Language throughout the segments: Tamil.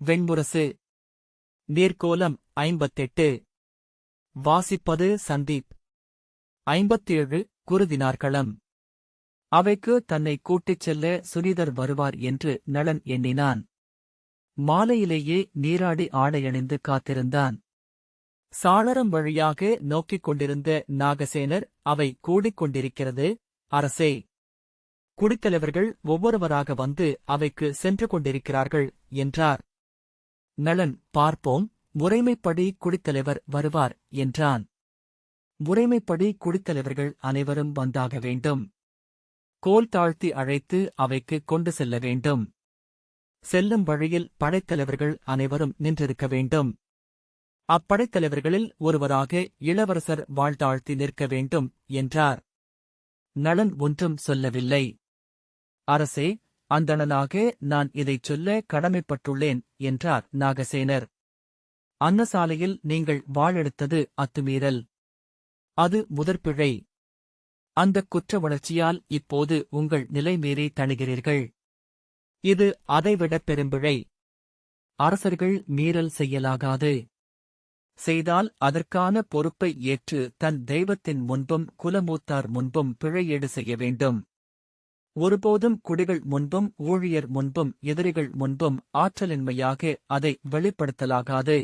வெண்முரசு. நீர்க்கோலம் 58. வாசிப்பது சந்தீப். 57. குருதினார்களம். அவைக்கு தன்னை கூட்டிச் செல்ல சுனிதர் வருவார் என்று நளன் எண்ணினான். மாலையிலேயே நீராடி ஆடையணிந்து காத்திருந்தான். சாளரம் வழியாக நோக்கிக் கொண்டிருந்த நாகசேனர் அவை கூடிக்கொண்டிருக்கிறது, அரசே. குடித்தலைவர்கள் ஒவ்வொருவராக வந்து அவைக்கு சென்று கொண்டிருக்கிறார்கள் என்றார். நளன், பார்ப்போம், முறைமைப்படி குடித்தலைவர் வருவார் என்றான். முறைமைப்படி குடித்தலைவர்கள் அனைவரும் வந்தாக வேண்டும். கோல் தாழ்த்தி அழைத்து அவைக்கு கொண்டு செல்ல வேண்டும். செல்லும் வழியில் படைத்தலைவர்கள் அனைவரும் நின்றிருக்க வேண்டும். அப்படைத்தலைவர்களில் ஒருவராக இளவரசர் வாழ்த்தாழ்த்தி நிற்க வேண்டும் என்றார். நளன் ஒன்றும் சொல்லவில்லை. அரசே, அந்தணனாக நான் இதைச் சொல்ல கடமைப்பட்டுள்ளேன் என்றார் நாகசேனர். அன்னசாலையில் நீங்கள் வாளெடுத்தது அத்துமீறல். அது முதற்பிழை. அந்தக் குற்ற உணர்ச்சியால் இப்போது உங்கள் நிலை மீறி தணிகிறீர்கள். இது அதைவிடப் பெரும்பிழை. அரசர்கள் மீறல் செய்யலாகாது. செய்தால் அதற்கான பொறுப்பை ஏற்று தன் தெய்வத்தின் முன்பும் குலமூத்தார் முன்பும் பிழையீடு செய்ய வேண்டும். ஒருபோதும் குடிகள் முன்பும் ஊழியர் முன்பும் எதிரிகள் முன்பும் ஆற்றலின்மையாக அதை வெளிப்படுத்தலாகாது.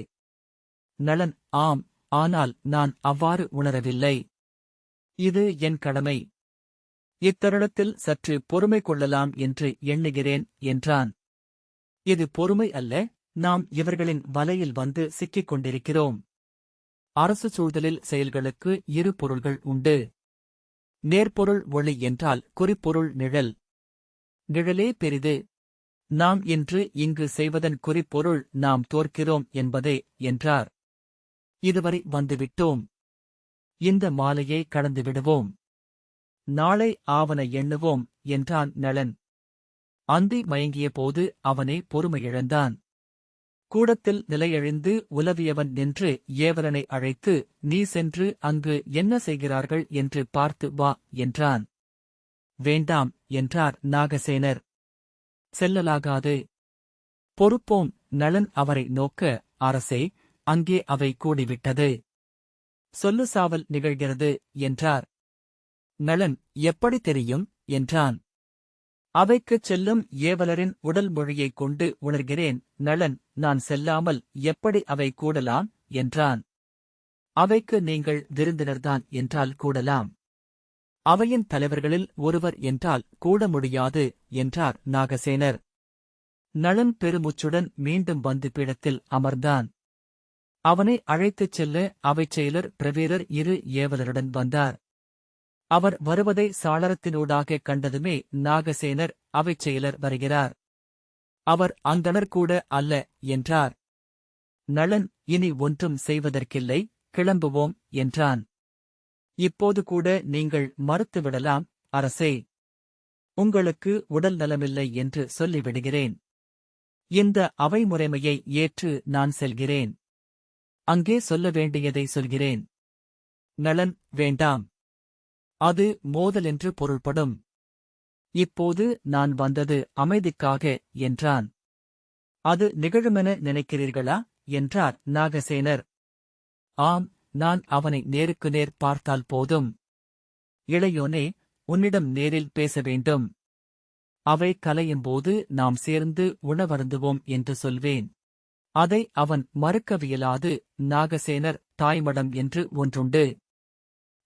நளன், ஆம், ஆனால் நான் அவ்வாறு உணரவில்லை. இது என் கடமை. இத்தருணத்தில் சற்று பொறுமை கொள்ளலாம் என்று எண்ணுகிறேன் என்றான். இது பொறுமை அல்ல, நாம் இவர்களின் வலையில் வந்து சிக்கிக் கொண்டிருக்கிறோம். அரசு சூழலில் செயல்களுக்கு இரு பொருள்கள் உண்டு. நேர்பொருள் ஒளி என்றால் குறிப்பொருள் நிழல். நிழலே பெரிது. நாம் இன்று இங்கு செய்வதன் குறிப்பொருள் நாம் தோற்கிறோம் என்பதே என்றார். இதுவரை வந்துவிட்டோம். இந்த மாலையை கடந்து விடுவோம். நாளை ஆவன எண்ணுவோம் என்றான் நளன். அந்தி மயங்கிய போது அவனே பொறுமையிழந்தான். கூடத்தில் நிலையழிந்து உலவியவன் நின்று ஏவலனை அழைத்து, நீ சென்று அங்கு என்ன செய்கிறார்கள் என்று பார்த்து வா என்றான். வேண்டாம் என்றார் நாகசேனர். செல்லலாகாது. பொறுப்போம். நளன் அவரை நோக்க, அரசே, அங்கே அவை கூடிவிட்டது. சொல்லு சாவல் நிகழ்கிறது என்றார். நளன், எப்படி தெரியும் என்றான். அவைக்குச் செல்லும் ஏவலரின் உடல் மொழியைக் கொண்டு உணர்கிறேன். நளன், நான் செல்லாமல் எப்படி அவை கூடலாம் என்றான். அவைக்கு நீங்கள் விருந்தினர்தான் என்றால் கூடலாம். அவையின் தலைவர்களில் ஒருவர் என்றால் கூட முடியாது என்றார் நாகசேனர். நளன் பெருமூச்சுடன் மீண்டும் வந்து பீடத்தில் அமர்ந்தான். அவனை அழைத்துச் செல்ல அவைச் செயலர் பிரவீரர் இரு ஏவலருடன் வந்தார். அவர் வருவதை சாளரத்தினூடாக கண்டதுமே நாகசேனர், அவைச் செயலர் வருகிறார். அவர் அந்தணர் கூட அல்ல என்றார். நளன், இனி ஒன்றும் செய்வதற்கில்லை, கிளம்புவோம் என்றான். இப்போது கூட நீங்கள் மறுத்துவிடலாம், அரசே. உங்களுக்கு உடல் நலமில்லை என்று சொல்லிவிடுகிறேன். இந்த அவை முறைமையை ஏற்று நான் செல்கிறேன். அங்கே சொல்ல வேண்டியதை சொல்கிறேன். நளன், வேண்டாம். அது மோதலென்று பொருள்படும். இப்போது நான் வந்தது அமைதிக்காக என்றான். அது நிகழுமென நினைக்கிறீர்களா என்றார் நாகசேனர். ஆம், நான் அவனை நேருக்கு நேர் பார்த்தால் போதும். இளையோனே, உன்னிடம் நேரில் பேச வேண்டும். அவை கலையும்போது நாம் சேர்ந்து உணவருந்துவோம் என்று சொல்வேன். அதை அவன் மறுக்கவியலாது. நாகசேனர், தாய்மடம் என்று ஒன்றுண்டு.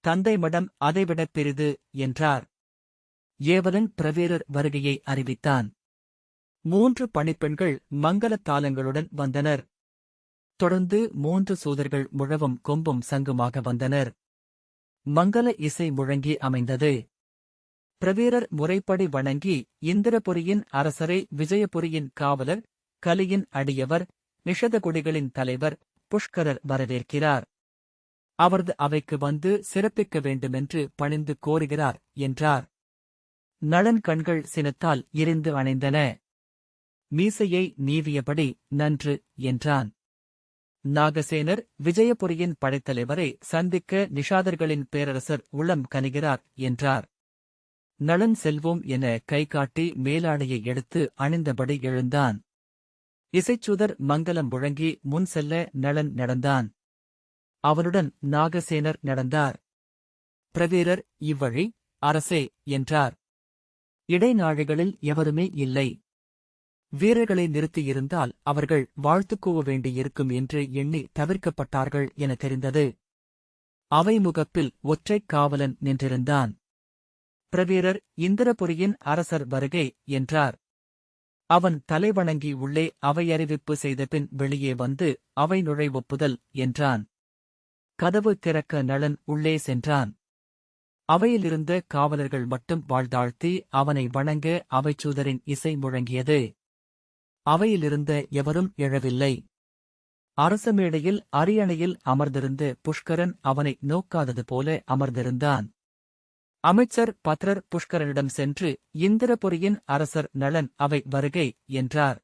தந்தை மடம் அதைவிடப் பெரிது என்றார். ஏவலன் பிரவீரர் வருகையை அறிவித்தான். 3 பணிப்பெண்கள் மங்களத் தாளங்களுடன் வந்தனர். தொடர்ந்து 3 சூதர்கள் முழவும் கொம்பும் சங்குமாக வந்தனர். மங்கள இசை முழங்கி அமைந்தது. பிரவீரர் முறைப்படி வணங்கி, இந்திரபுரியின் அரசரை விஜயபுரியின் காவலர், கலியின் அடியவர், நிஷதகுடிகளின் தலைவர் புஷ்கரர் வரவேற்கிறார். அவரது அவைக்கு வந்து சிறப்பிக்க வேண்டுமென்று பணிந்து கோருகிறார் என்றார். நளன் கண்கள் சினத்தால் எரிந்து அணைந்தன. மீசையை நீவியபடி நன்று என்றான். நாகசேனர், விஜயபுரியின் படைத்தலைவரை சந்திக்க நிஷாதர்களின் பேரரசர் உளம் கனிகிறார் என்றார். நளன் செல்வோம் என கைகாட்டி மேலாடையை எடுத்து அணிந்தபடி எழுந்தான். இசைச்சூதர் மங்கலம் முழங்கி முன் செல்ல நளன் நடந்தான். அவனுடன் நாகசேனர் நடந்தார். பிரவீரர் இவ்வழி, அரசே, என்றார். இடைநாழிகளில் எவருமே இல்லை. வீரர்களை நிறுத்தியிருந்தால் அவர்கள் வாழ்த்து கூவ வேண்டியிருக்கும் என்று எண்ணி தவிர்க்கப்பட்டார்கள் என தெரிந்தது. அவை முகப்பில் ஒற்றைக் காவலன் நின்றிருந்தான். பிரவீரர் இந்திரபுரியின் அரசர் வருகை என்றார். அவன் தலைவணங்கி உள்ளே அவையறிவிப்பு செய்தபின் வெளியே வந்து அவை நுழைவொப்புதல் என்றான். கதவு திறக்க நளன் உள்ளே சென்றான். அவையிலிருந்த காவலர்கள் மட்டும் வாழ்த்தாழ்த்தி அவனை வணங்க அவைச்சூதரின் இசை முழங்கியது. அவையிலிருந்த எவரும் எழவில்லை. அரச மேடையில் அரியணையில் அமர்ந்திருந்த புஷ்கரன் அவனை நோக்காதது போல அமர்ந்திருந்தான். அமைச்சர் பத்ரர் புஷ்கரனிடம் சென்று இந்திரபுரியின் அரசர் நளன் அவை வருகை என்றார்.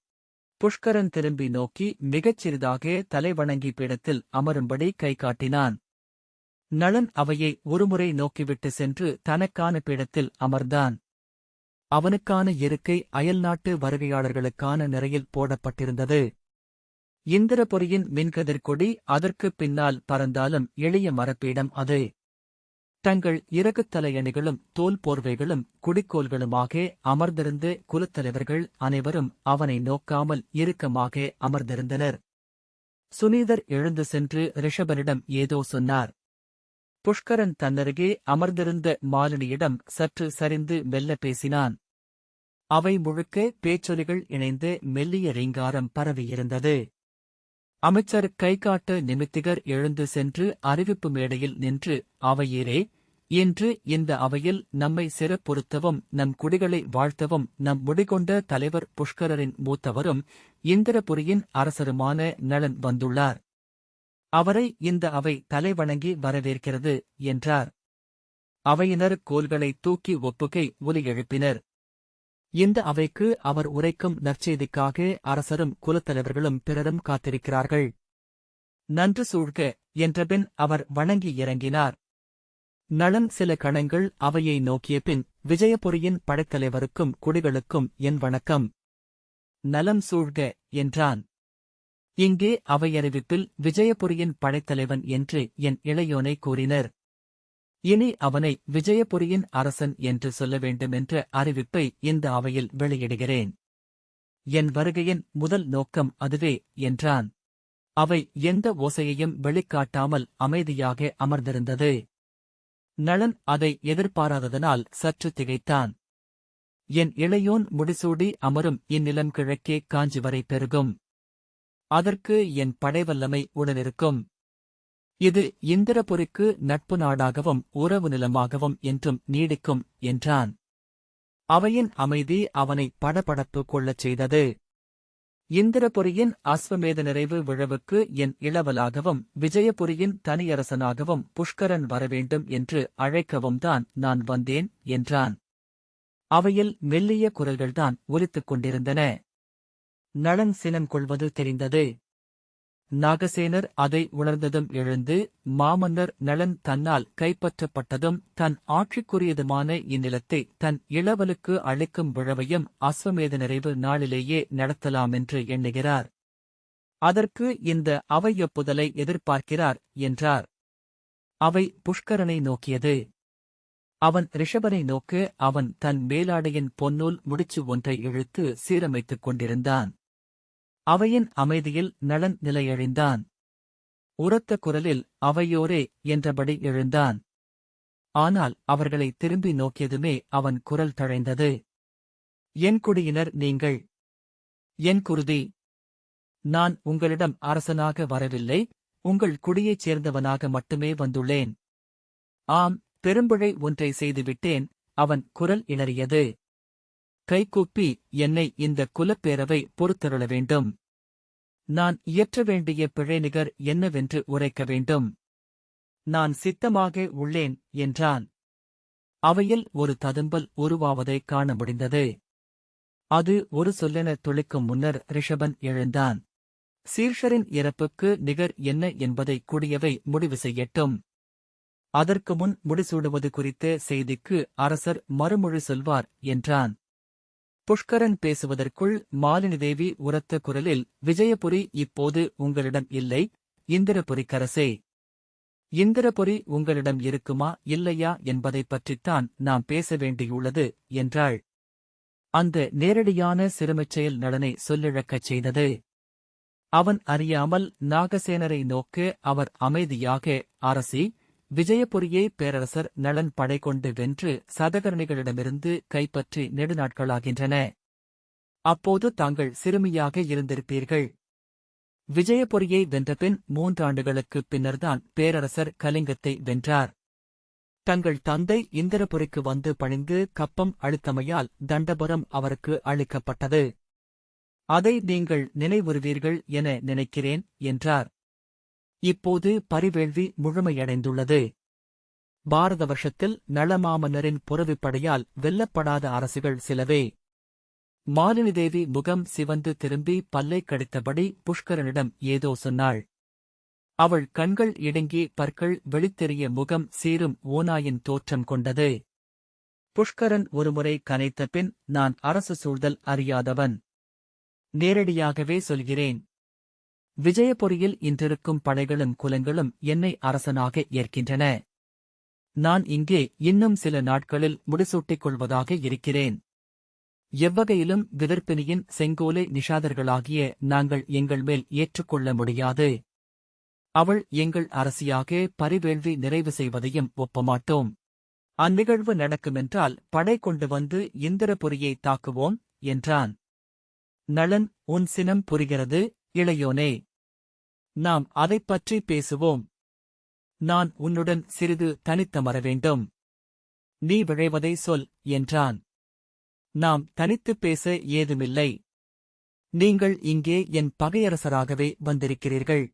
புஷ்கரன் திரும்பி நோக்கி மிகச் சிறிதாக தலைவணங்கி பீடத்தில் அமரும்படி கை காட்டினான். நளன் அவையை ஒருமுறை நோக்கிவிட்டு சென்று தனக்கான பீடத்தில் அமர்ந்தான். அவனுக்கான இருக்கை அயல்நாட்டு வருகையாளர்களுக்கான நிறையில் போடப்பட்டிருந்தது. இந்திரபுரியின் மின்கதிர்கொடி அதற்குப் பின்னால் பறந்தாலும் எளிய மரப்பீடம் அது. தங்கள் இறகுத் தலையணிகளும் தோல் போர்வைகளும் குடிக்கோல்களுமாக அமர்ந்திருந்த குலத்தலைவர்கள் அனைவரும் அவனை நோக்காமல் இறுக்கமாக அமர்ந்திருந்தனர். சுனீதர் எழுந்து சென்று ரிஷபனிடம் ஏதோ சொன்னார். புஷ்கரன் தன்னருகே அமர்ந்திருந்த மாலினியிடம் சற்று சரிந்து மெல்ல பேசினான். அவை முழுக்க பேச்சொலிகள் இணைந்து மெல்லிய ரீங்காரம் பரவியிருந்தது. அமைச்சர் கைகாட்ட நிமித்திகர் எழுந்து சென்று அறிவிப்பு மேடையில் நின்று, அவையீரே, இன்று இந்த அவையில் நம்மை சிறப்புறுத்தவும் நம் குடிகளை வாழ்த்தவும் நம் முடிகொண்ட தலைவர் புஷ்கரரின் மூத்தவரும் இந்திரபுரியின் அரசருமான நளன் வந்துள்ளார். அவரை இந்த அவை தலைவணங்கி வரவேற்கிறது என்றார். அவையினர் கோல்களை தூக்கி ஒப்புகை ஒலி எழுப்பினர். இந்த அவைக்கு அவர் உரைக்கும் நற்செய்திக்காக அரசரும் குலத்தலைவர்களும் பிறரும் காத்திருக்கிறார்கள். நன்று சூழ்க என்றபின் அவர் வணங்கி இறங்கினார். நளன் சில கணங்கள் அவையை நோக்கியபின், விஜயபுரியின் படைத்தலைவருக்கும் குடிகளுக்கும் என் வணக்கம். நலம் சூழ்க என்றான். இங்கே அவையறிவிப்பில் விஜயபுரியின் படைத்தலைவன் என்று என் இளையோனை கூறினர். இனி அவனை விஜயபுரியின் அரசன் என்று சொல்ல வேண்டுமென்ற அறிவிப்பை இந்த அவையில் வெளியிடுகிறேன். என் வருகையின் முதல் நோக்கம் அதுவே என்றான். அவை எந்த ஓசையையும் வெளிக்காட்டாமல் அமைதியாக அமர்ந்திருந்தது. நளன் அதை எதிர்பாராததனால் சற்று திகைத்தான். என் இளையோன் முடிசூடி அமரும் இந்நிலம் கிழக்கே காஞ்சி வரை பெருகும். அதற்கு என் படைவல்லமை உடனிருக்கும். இது இந்திரபுரிக்கு நட்பு நாடாகவும் உறவு நிலமாகவும் என்றும் நீடிக்கும் என்றான். அவையின் அமைதி அவனை படபடப்பு கொள்ளச் செய்தது. இந்திரபுரியின் அஸ்வமேத நிறைவு விழவுக்கு என் இளவலாகவும் விஜயபுரியின் தனியரசனாகவும் புஷ்கரன் வரவேண்டும் என்று அழைக்கவும் தான் நான் வந்தேன் என்றான். அவையில் மெல்லிய குரல்கள்தான் ஒலித்துக் கொண்டிருந்தன. நளன் சினம் கொள்வது தெரிந்தது. நாகசேனர் அதை உணர்ந்ததும் எழுந்து, மாமன்னர் நளன் தன்னால் கைப்பற்றப்பட்டதும் தன் ஆட்சிக்குரியதுமான இந்நிலத்தை தன் இளவலுக்கு அளிக்கும் விழவையும் அஸ்வமேத நிறைவு நாளிலேயே நடத்தலாமென்று எண்ணுகிறார். அதற்கு இந்த அவை ஒப்புதலை எதிர்பார்க்கிறார் என்றார். அவை புஷ்கரனை நோக்கியது. அவன் ரிஷபனை நோக்க அவன் தன் மேலாடையின் பொன்னூல் முடிச்சு ஒன்றை இழுத்து சீரமைத்துக் கொண்டிருந்தான். அவையின் அமைதியில் நளன் நிலையழிந்தான். உரத்த குரலில் அவையோரே என்றபடி எழுந்தான். ஆனால் அவர்களை திரும்பி நோக்கியதுமே அவன் குரல் தழைந்தது. என் குடியினர் நீங்கள். என் குருதி. நான் உங்களிடம் அரசனாக வரவில்லை, உங்கள் குடியைச் சேர்ந்தவனாக மட்டுமே வந்துள்ளேன். ஆம், பெரும்பிழை ஒன்றை செய்துவிட்டேன். அவன் குரல் இணறியது. கைகூப்பி என்னை இந்த குலப்பேரவை பொறுத்தருள வேண்டும். நான் இயற்ற வேண்டிய பிழைநிகர் என்னவென்று உரைக்க வேண்டும். நான் சித்தமாக உள்ளேன் என்றான். அவையில் ஒரு ததும்பல் உருவாவதைக் காண முடிந்தது. அது ஒரு சொல்லென துளிக்கும் முன்னர் ரிஷபன் எழுந்தான். சீர்ஷரின் இறப்புக்கு நிகர் என்ன என்பதை குடியவை முடிவு செய்யட்டும். அதற்கு முன் முடிசூடுவது குறித்த செய்திக்கு அரசர் மறுமொழி சொல்வார் என்றான். புஷ்கரன் பேசுவதற்குள் மாலினி தேவி உரத்த குரலில், விஜயபுரி இப்போது உங்களிடம் இல்லை, இந்திரபுரிக்கரசே. இந்திரபுரி உங்களிடம் இருக்குமா இல்லையா என்பதைப் பற்றித்தான் நாம் பேச வேண்டியுள்ளது என்றாள். அந்த நேரடியான சிறுமைச் செயல் நளனை சொல்லிழக்கச் செய்தது. அவன் அறியாமல் நாகசேனரை நோக்க அவர் அமைதியாக, அரசி, விஜயபுரியை பேரரசர் நளன் படை கொண்டு வென்று சதகர்ணிகளிடமிருந்து கைப்பற்றி நெடுநாட்களாகின்றன. அப்போது தாங்கள் சிறுமியாக இருந்திருப்பீர்கள். விஜயபுரியை வென்றபின் 3 ஆண்டுகளுக்குப் பின்னர்தான் பேரரசர் கலிங்கத்தை வென்றார். தங்கள் தந்தை இந்திரபுரிக்கு வந்து பணிந்து கப்பம் அளித்தமையால் தண்டபுரம் அவருக்கு அளிக்கப்பட்டது. அதை நீங்கள் நினைவுறுவீர்கள் என நினைக்கிறேன் என்றார். இப்போது பரிவேள்வி முழுமையடைந்துள்ளது. பாரத வருஷத்தில் நளமாமன்னரின் புரவிப்படையால் வெல்லப்படாத அரசுகள் சிலவே. மாலினி தேவி முகம் சிவந்து திரும்பி பல்லை கடித்தபடி புஷ்கரனிடம் ஏதோ சொன்னாள். அவள் கண்கள் இடுங்கி பற்கள் வெளித்தெரிய முகம் சீரும் ஓநாயின் தோற்றம் கொண்டது. புஷ்கரன் ஒருமுறை கனைத்த பின், நான் அரசு சூழ்தல் அறியாதவன். நேரடியாகவே சொல்கிறேன். விஜயபுரியில் இன்றிருக்கும் படைகளும் குலங்களும் என்னை அரசனாக ஏற்கின்றன. நான் இங்கே இன்னும் சில நாட்களில் முடிசூட்டிக் கொள்வதாக இருக்கிறேன். எவ்வகையிலும் விதர்ப்பினியின் செங்கோலை நிஷாதர்களாகிய நாங்கள் எங்கள் மேல் ஏற்றுக்கொள்ள முடியாது. அவள் எங்கள் அரசியாக பரிவேள்வி நிறைவு செய்வதையும் ஒப்பமாட்டோம். அந்நிகழ்வு நடக்குமென்றால் படை கொண்டு வந்து இந்திரபுரியை தாக்குவோம் என்றான். நளன், உன் சினம் புரிகிறது, இளையோனே. நாம் அதைப் பற்றி பேசுவோம். நான் உன்னுடன் சிறிது தனித்தமர வேண்டும். நீ விழைவதை சொல் என்றான். நாம் தனித்துப் பேச ஏதுமில்லை. நீங்கள் இங்கே என் பகையரசராகவே வந்திருக்கிறீர்கள்.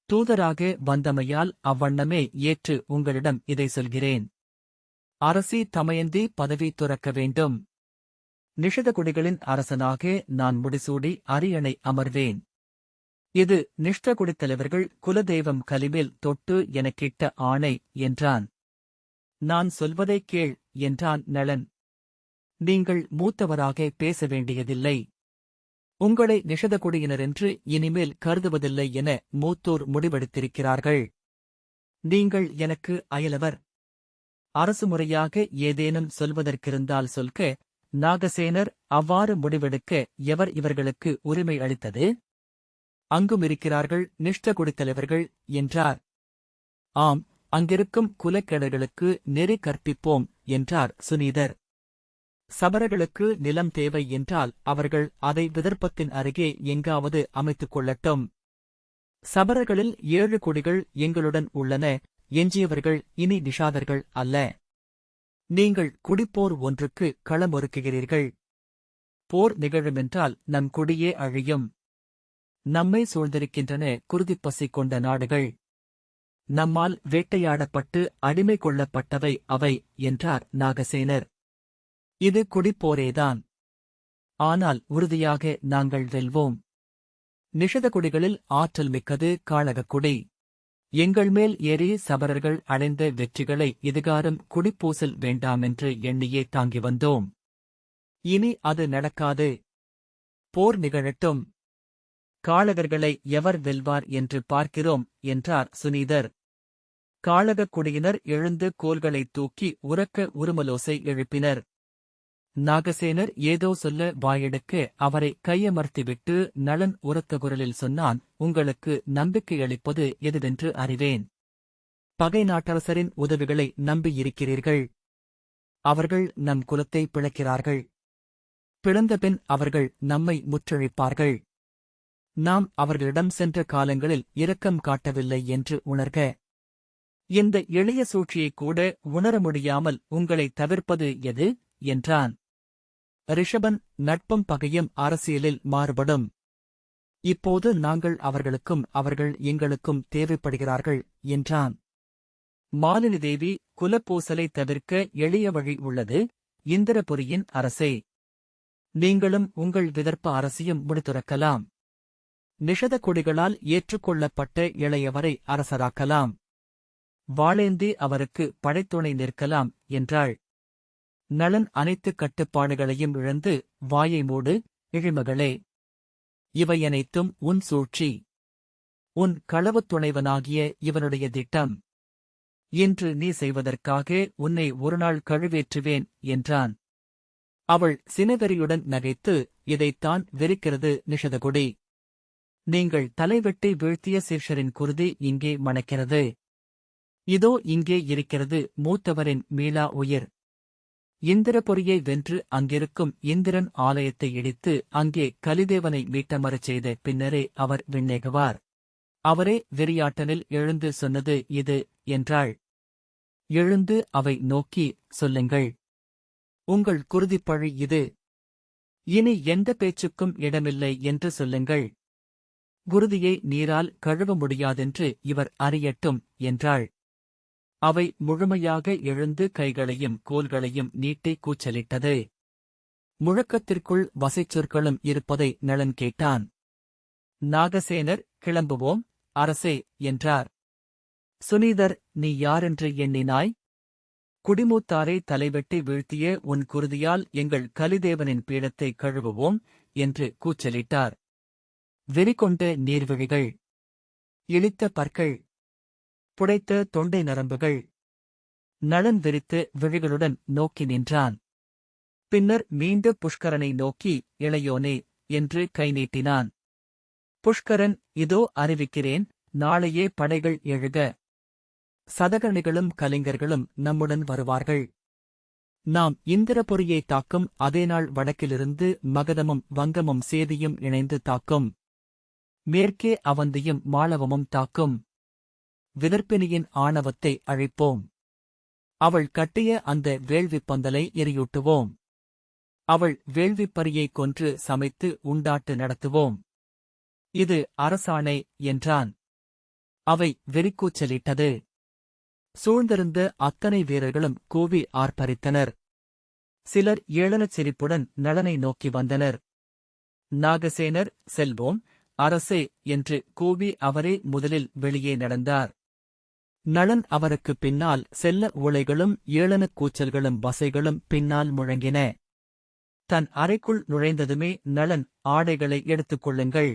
தூதராக வந்தமையால் அவ்வண்ணமே ஏற்று உங்களிடம் இதை சொல்கிறேன். அரசி தமயந்தி பதவி துறக்க வேண்டும். நிஷதகுடிகளின் அரசனாக நான் முடிசூடி அரியணை அமர்வேன். இது நிஷ்டகுடித் தலைவர்கள் குலதெய்வம் கலிமேல் தொட்டு எனக்கிட்ட ஆணை என்றான். நான் சொல்வதைக் கேள் என்றான் நளன். நீங்கள் மூத்தவராக பேச வேண்டியதில்லை. உங்களை நிஷதகுடியினரென்று இனிமேல் கருதுவதில்லை என மூத்தோர் முடிவெடுத்திருக்கிறார்கள். நீங்கள் எனக்கு அயலவர். அரசு முறையாக ஏதேனும் சொல்வதற்கிருந்தால் சொல்க. நாகசேனர் அவ்வாறு முடிவெடுக்க எவர் இவர்களுக்கு உரிமை அளித்தது? அங்குமிருக்கிறார்கள் நிஷ்டகுடித் தலைவர்கள் என்றார். ஆம், அங்கிருக்கும் குலக்கேடர்களுக்கு நெறி கற்பிப்போம் என்றார் சுனீதர். சபரர்களுக்கு நிலம் தேவை என்றால் அவர்கள் அதை விதர்ப்பத்தின் அருகே எங்காவது அமைத்துக் கொள்ளட்டும். சபரர்களில் 7 குடிகள் எங்களுடன் உள்ளன. எஞ்சியவர்கள் இனி நிஷாதர்கள் அல்ல. நீங்கள் குடிப்போர் ஒன்றுக்கு களமொருக்குகிறீர்கள். போர் நிகழுமென்றால் நம் குடியே அழியும். நம்மை சூழ்ந்திருக்கின்றன குருதிப்பசி கொண்ட நாடுகள். நம்மால் வேட்டையாடப்பட்டு அடிமை கொள்ளப்பட்டவை அவை என்றார் நாகசேனர். இது குடிப்போரேதான். ஆனால் உறுதியாக நாங்கள் வெல்வோம். நிஷதகுடிகளில் ஆற்றல் மிக்கது காளகக்குடி. எங்கள் மேல் ஏறி சபரர்கள் அடைந்த வெற்றிகளை இதுகாரும் குடிப்பூசல் வேண்டாமென்று எண்ணியே தாங்கி வந்தோம். இனி அது நடக்காது. போர் நிகழட்டும். காளகர்களை எவர் வெல்வார் என்று பார்க்கிறோம் என்றார் சுனீதர். காளகக் குடியினர் எழுந்து கோல்களைத் தூக்கி உரக்க உருமலோசை எழுப்பினர். நாகசேனர் ஏதோ சொல்ல வாயெடுக்க அவரை கையமர்த்திவிட்டு நளன் உரத்த குரலில் சொன்னான். உங்களுக்கு நம்பிக்கையளிப்பது எதுவென்று அறிவேன். பகை நாட்டரசரின் உதவிகளை நம்பியிருக்கிறீர்கள். அவர்கள் நம் குலத்தை பிளக்கிறார்கள். பிளந்தபின் அவர்கள் நம்மை முற்றழிப்பார்கள். நாம் அவர்களிடம் சென்ற காலங்களில் இரக்கம் காட்டவில்லை என்று உணர்க. இந்த எளிய சூழ்ச்சியைக் கூட உணர முடியாமல் உங்களை தவிர்ப்பது எது என்றான். ரிஷபன், நட்பும் பகையும் அரசியலில் மாறுபடும். இப்போது நாங்கள் அவர்களுக்கும் அவர்கள் எங்களுக்கும் தேவைப்படுகிறார்கள் என்றான். மாலினி தேவி, குலப்பூசலை தவிர்க்க எளிய வழி உள்ளது. இந்திரபுரியின் அரசே, நீங்களும் உங்கள் விதர்ப்ப அரசியும் முடித்துறக்கலாம். நிஷத குடிகளால் ஏற்றுக்கொள்ளப்பட்ட இளையவரை அரசராக்கலாம். வாளேந்தி அவருக்கு படைத்துணை நிற்கலாம் என்றாள். நளன் அனைத்து கட்டுப்பாடுகளையும் இழந்து, வாயை மூடு, இழிமகளே! இவையனைத்தும் உன் சூழ்ச்சி. உன் களவுத் துணைவனாகிய இவனுடைய திட்டம். இன்று நீ செய்வதற்காக உன்னை ஒருநாள் கழுவேற்றுவேன் என்றான். அவள் சினவெறியுடன் நகைத்து, இதைத்தான் வெறுக்கிறது நிஷதகுடி. நீங்கள் தலைவெட்டி வீழ்த்திய சீர்ஷரின் குருதி இங்கே மணக்கிறது. இதோ இங்கே இருக்கிறது மூத்தவரின் மீளா உயிர். இந்திரபுரியை வென்று அங்கிருக்கும் இந்திரன் ஆலயத்தை இடித்து அங்கே கலிதேவனை மீட்டமரச் செய்த பின்னரே அவர் விண்ணேகுவார். அவரே வெறியாட்டனில் எழுந்து சொன்னது இது என்றாள். எழுந்து அவை நோக்கி, சொல்லுங்கள். உங்கள் குருதிப்பழி இது. இனி எந்த பேச்சுக்கும் இடமில்லை என்று சொல்லுங்கள். குருதியை நீரால் கழுவ முடியாதென்று இவர் அறியட்டும் என்றாள். அவை முழுமையாக எழுந்து கைகளையும் கோல்களையும் நீட்டி கூச்சலிட்டது. முழக்கத்திற்குள் வசைச்சொற்களும் இருப்பதை நளன் கேட்டான். நாகசேனர், கிளம்புவோம், அரசே என்றார். சுனீதர், நீ யாரென்று எண்ணினாய்? குடிமூத்தாரை தலைவெட்டி வீழ்த்திய உன் குருதியால் எங்கள் கலிதேவனின் பீடத்தை கழுவுவோம் என்று கூச்சலிட்டார். வெறிகொண்ட நீர்விழிகள், இளித்த பற்கள், புடைத்த தொண்டை நரம்புகள். நளன் விரித்து விழிகளுடன் நோக்கி நின்றான். பின்னர் மீண்டு புஷ்கரனை நோக்கி, இளையோனே என்று கை நீட்டினான். புஷ்கரன், இதோ அறிவிக்கிறேன், நாளையே படைகள் எழுக. சதகர்ணிகளும் கலிங்கர்களும் நம்முடன் வருவார்கள். நாம் இந்திரபுரியை தாக்கும் அதேநாள் வடக்கிலிருந்து மகதமும் வங்கமும் சேதியும் இணைந்து தாக்கும். மேற்கே அவந்தியும் மாளவமும் தாக்கும். விதர்ப்பினியின் ஆணவத்தை அழிப்போம். அவள் கட்டிய அந்த வேள்விப் பந்தலை எரியூட்டுவோம். அவள் வேள்விப்பரியைக் கொன்று சமைத்து உண்டாட்டு நடத்துவோம். இது அரசாணை என்றான். அவை வெறிக்கூச்சலிட்டது. சூழ்ந்திருந்த அத்தனை வீரர்களும் கூவி ஆர்ப்பரித்தனர். சிலர் ஏளனச் சிரிப்புடன் நளனை நோக்கி வந்தனர். நாகசேனர், செல்வோம், அரசே என்று கூவி அவரே முதலில் வெளியே நடந்தார். நளன் அவருக்குப் பின்னால் செல்ல ஓலைகளும் ஏளனக் கூச்சல்களும் வசைகளும் பின்னால் முழங்கின. தன் அறைக்குள் நுழைந்ததுமே நளன், ஆடைகளை எடுத்துக் கொள்ளுங்கள்,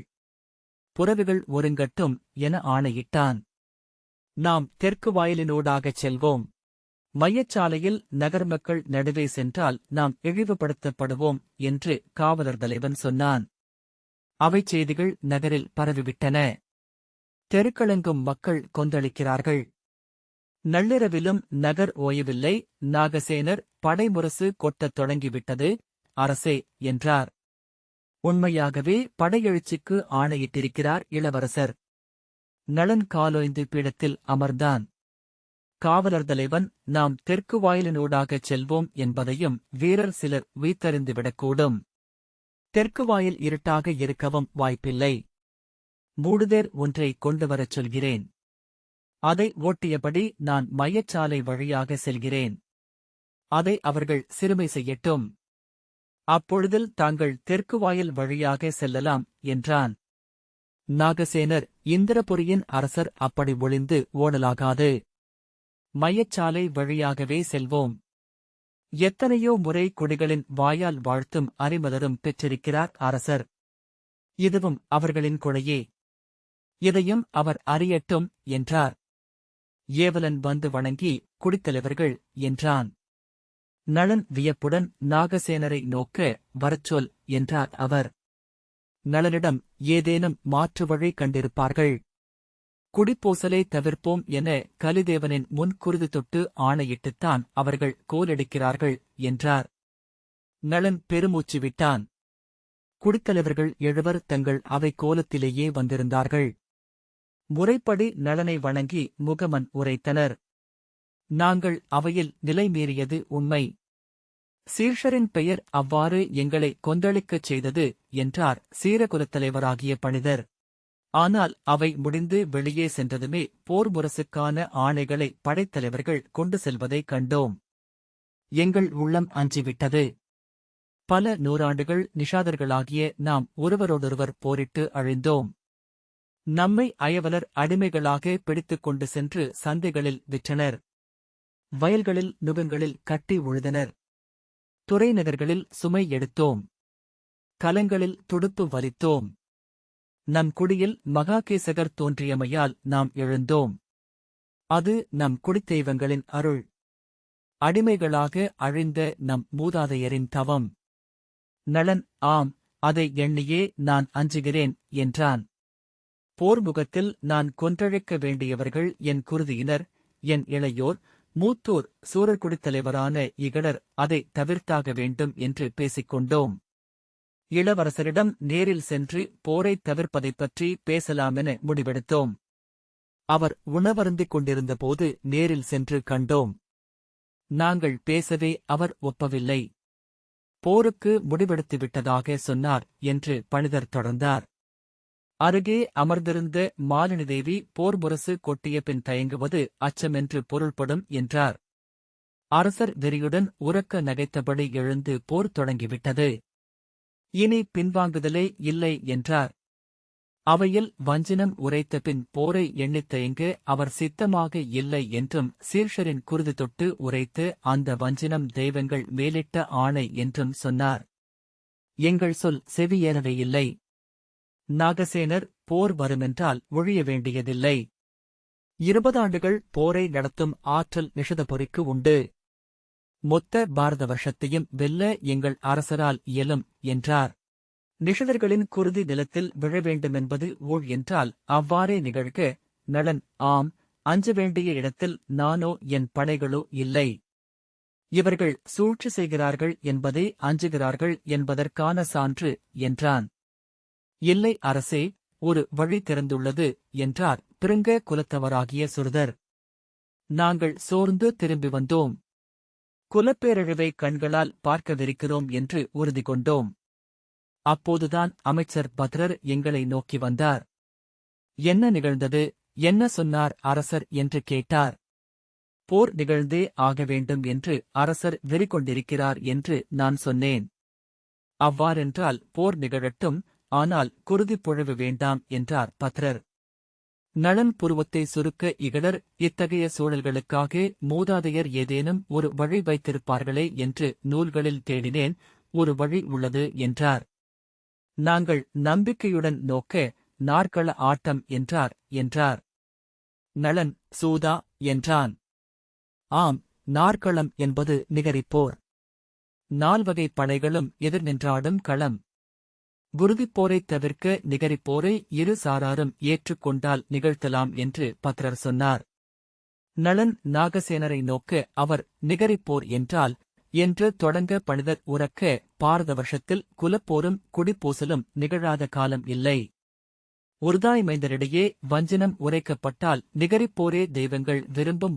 புறவிகள் ஒருங்கட்டும் என ஆணையிட்டான். நாம் தெற்கு வாயிலினூடாகச் செல்வோம். மையச்சாலையில் நகர் மக்கள் நடுவே சென்றால் நாம் இழிவுபடுத்தப்படுவோம் என்று காவலர் தலைவன் சொன்னான். அவை செய்திகள் நகரில் பரவிவிட்டன. தெருக்களெங்கும் மக்கள் கொந்தளிக்கிறார்கள். நள்ளிரவிலும் நகர் ஓயவில்லை. நாகசேனர், படைமுரசு கொட்டத் தொடங்கிவிட்டது, அரசே என்றார். உண்மையாகவே படையெழுச்சிக்கு ஆணையிட்டிருக்கிறார் இளவரசர். நளன் காலோய்ந்து பீடத்தில் அமர்ந்தான். காவலர் தலைவன், நாம் தெற்கு வாயிலினூடாகச் செல்வோம் என்பதையும் வீரர் சிலர் வீத்தறிந்துவிடக்கூடும். தெற்கு வாயில் இருட்டாக இருக்கவும் வாய்ப்பில்லை. மூடுதேர் ஒன்றை கொண்டுவரச் சொல்கிறேன். அதை ஓட்டியபடி நான் மையச்சாலை வழியாக செல்கிறேன். அதை அவர்கள் சிறுமை செய்யட்டும். அப்பொழுதில் தாங்கள் தெற்கு வாயில் வழியாக செல்லலாம் என்றான். நாகசேனர், இந்திரபுரியின் அரசர் அப்படி ஒளிந்து ஓடலாகாது. மையச்சாலை வழியாகவே செல்வோம். எத்தனையோ முறை குடிகளின் வாயால் வாழ்த்தும் அறிமலரும் பெற்றிருக்கிறார் அரசர். இதுவும் அவர்களின் கொடையே. இதையும் அவர் அறியட்டும் என்றார். ஏவலன் வந்து வணங்கி, குடித்தலைவர்கள் என்றான். நளன் வியப்புடன் நாகசேனரை நோக்க, வரச்சொல் என்றார் அவர். நளனிடம் ஏதேனும் மாற்று வழி கண்டிருப்பார்கள். குடிப்போசலை தவிர்ப்போம் என கலிதேவனின் முன்குருதி தொட்டு ஆணையிட்டுத்தான் அவர்கள் கோலெடுக்கிறார்கள் என்றார். நளன் பெருமூச்சு விட்டான். குடித்தலைவர்கள் 7 தங்கள் அவை கோலத்திலேயே வந்திருந்தார்கள். முறைப்படி நளனை வணங்கி முகமன் உரைத்தனர். நாங்கள் அவையில் நிலை மீறியது உண்மை. சீர்ஷரின் பெயர் அவ்வாறு எங்களை கொந்தளிக்கச் செய்தது என்றார் சீரகுலத்தலைவராகிய பணிதர். ஆனால் அவை முடிந்து வெளியே சென்றதுமே போர் முரசுக்கான ஆணைகளை படைத்தலைவர்கள் கொண்டு செல்வதைக் கண்டோம். எங்கள் உள்ளம் அஞ்சிவிட்டது. பல நூறாண்டுகள் நிஷாதர்களாகிய நாம் ஒருவரோடொருவர் போரிட்டு அழிந்தோம். நம்மை அயவலர் அடிமைகளாக பிடித்துக் கொண்டு சென்று சந்தைகளில் விற்றனர். வயல்களில் நுகங்களில் கட்டி உழுதனர். துறைநகர்களில் சுமை எடுத்தோம். கலங்களில் துடுப்பு வலித்தோம். நம் குடியில் மகாகேசகர் தோன்றியமையால் நாம் எழுந்தோம். அது நம் குடித்தெய்வங்களின் அருள். அடிமைகளாக அழிந்த நம் மூதாதையரின் தவம். நளன், ஆம், அதை எண்ணியே நான் அஞ்சுகிறேன் என்றான். போர்முகத்தில் நான் கொன்றழைக்க வேண்டியவர்கள் என் குருதியினர், என் இளையோர், மூத்தோர். சூரர்குடித்தலைவரான இகழர் அதை தவிர்த்தாக வேண்டும் என்று பேசிக்கொண்டோம். இளவரசரிடம் நேரில் சென்று போரைத் தவிர்ப்பதைப் பற்றி பேசலாமென முடிவெடுத்தோம். அவர் உணவருந்திக் கொண்டிருந்தபோது நேரில் சென்று கண்டோம். நாங்கள் பேசவே அவர் ஒப்பவில்லை. போருக்கு முடிவெடுத்துவிட்டதாக சொன்னார் என்று பணிதர் தொடர்ந்தார். அருகே அமர்ந்திருந்த மாலினி தேவி போர் முரசு கொட்டிய பின் தயங்குவது அச்சமென்று பொருள்படும் என்றார். அரசர் வெறியுடன் உரக்க நகைத்தபடி எழுந்து போர் தொடங்கிவிட்டது. இனி பின்வாங்குதலே இல்லை என்றார். அவையில் வஞ்சினம் உரைத்த பின் போரை எண்ணித் தயங்க அவர் சித்தமாக இல்லை என்றும் சீர்ஷரின் குருதி தொட்டு உரைத்து அந்த வஞ்சினம் தெய்வங்கள் மேலிட்ட ஆணை என்றும் சொன்னார். எங்கள் சொல் செவியேறவே இல்லை. நாகசேனர் போர் வருமென்றால் ஒழிய வேண்டியதில்லை. 20 ஆண்டுகள் போரை நடத்தும் ஆற்றல் நிஷதபுரிக்கு உண்டு. மொத்த பாரத வருஷத்தையும் வெல்ல எங்கள் அரசரால் இயலும் என்றார். நிஷதர்களின் குருதி நிலத்தில் விழ வேண்டுமென்பது ஊழ் என்றால் அவ்வாறே நிகழ்க. நளன், ஆம், அஞ்ச வேண்டிய இடத்தில் நானோ என் படைகளோ இல்லை. இவர்கள் சூழ்ச்சி செய்கிறார்கள் என்பதை அஞ்சுகிறார்கள் என்பதற்கான சான்று என்றான். இல்லை அரசே, ஒரு வழி திறந்துள்ளது என்றார் பிருங்க குலத்தவராகிய சுருதர். நாங்கள் சோர்ந்து திரும்பி வந்தோம். குலப்பேரழிவை கண்களால் பார்க்கவிருக்கிறோம் என்று உறுதி கொண்டோம். அப்போதுதான் அமைச்சர் பத்ரர் எங்களை நோக்கி வந்தார். என்ன நிகழ்ந்தது, என்ன சொன்னார் அரசர் என்று கேட்டார். போர் நிகழ்ந்தே ஆக வேண்டும் என்று அரசர் வெறிகொண்டிருக்கிறார் என்று நான் சொன்னேன். அவ்வாறென்றால் போர் நிகழட்டும், ஆனால் குருதிப் பொழிவு வேண்டாம் என்றார் பத்ரர். நளன் புருவத்தை சுருக்க இகழர், இத்தகைய சூழல்களுக்காக மூதாதையர் ஏதேனும் ஒரு வழி வைத்திருப்பார்களே என்று நூல்களில் தேடினேன். ஒரு வழி உள்ளது என்றார். நாங்கள் நம்பிக்கையுடன் நோக்க நாற்கள ஆட்டம் என்றார். நளன், சூதா என்றான். ஆம், நாற்களம் என்பது நிகரிப்போர். 4 படைகளும் எதிர் நின்றாடும் களம். குருதிப்போரைத் தவிர்க்க நிகரிப்போரை இரு சாராரும் ஏற்றுக்கொண்டால் நிகழ்த்தலாம் என்று பத்ரர் சொன்னார். நளன் நாகசேனரை நோக்க அவர் நிகரிப்போர் என்றால் என்று தொடங்க பணிதர் உரக்க, பாரத வருஷத்தில் குலப்போரும் குடிப்பூசலும் நிகழாத காலம் இல்லை. ஒருதாய் மைந்தரிடையே வஞ்சினம் உரைக்கப்பட்டால் நிகரிப்போரே தெய்வங்கள் விரும்பும்